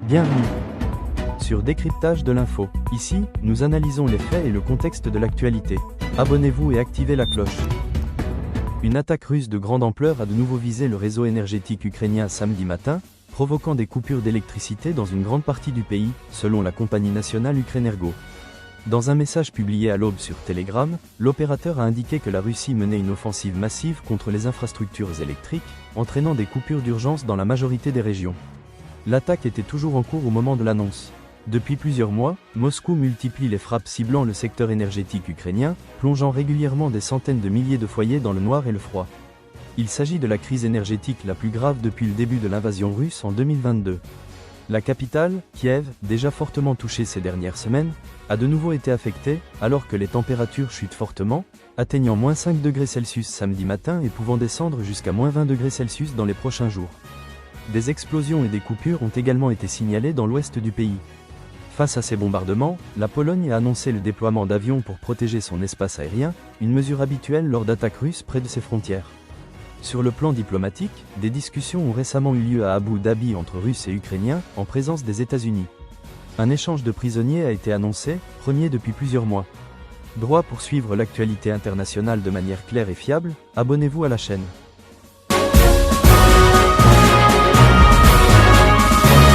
Bienvenue sur Décryptage de l'info. Ici, nous analysons les faits et le contexte de l'actualité. Abonnez-vous et activez la cloche. Une attaque russe de grande ampleur a de nouveau visé le réseau énergétique ukrainien samedi matin, provoquant des coupures d'électricité dans une grande partie du pays, selon la compagnie nationale Ukrenergo. Dans un message publié à l'aube sur Telegram, l'opérateur a indiqué que la Russie menait une offensive massive contre les infrastructures électriques, entraînant des coupures d'urgence dans la majorité des régions. L'attaque était toujours en cours au moment de l'annonce. Depuis plusieurs mois, Moscou multiplie les frappes ciblant le secteur énergétique ukrainien, plongeant régulièrement des centaines de milliers de foyers dans le noir et le froid. Il s'agit de la crise énergétique la plus grave depuis le début de l'invasion russe en 2022. La capitale, Kiev, déjà fortement touchée ces dernières semaines, a de nouveau été affectée, alors que les températures chutent fortement, atteignant -5 degrés Celsius samedi matin et pouvant descendre jusqu'à -20 degrés Celsius dans les prochains jours. Des explosions et des coupures ont également été signalées dans l'ouest du pays. Face à ces bombardements, la Pologne a annoncé le déploiement d'avions pour protéger son espace aérien, une mesure habituelle lors d'attaques russes près de ses frontières. Sur le plan diplomatique, des discussions ont récemment eu lieu à Abu Dhabi entre Russes et Ukrainiens, en présence des États-Unis. Un échange de prisonniers a été annoncé, premier depuis plusieurs mois. Droit pour suivre l'actualité internationale de manière claire et fiable, abonnez-vous à la chaîne.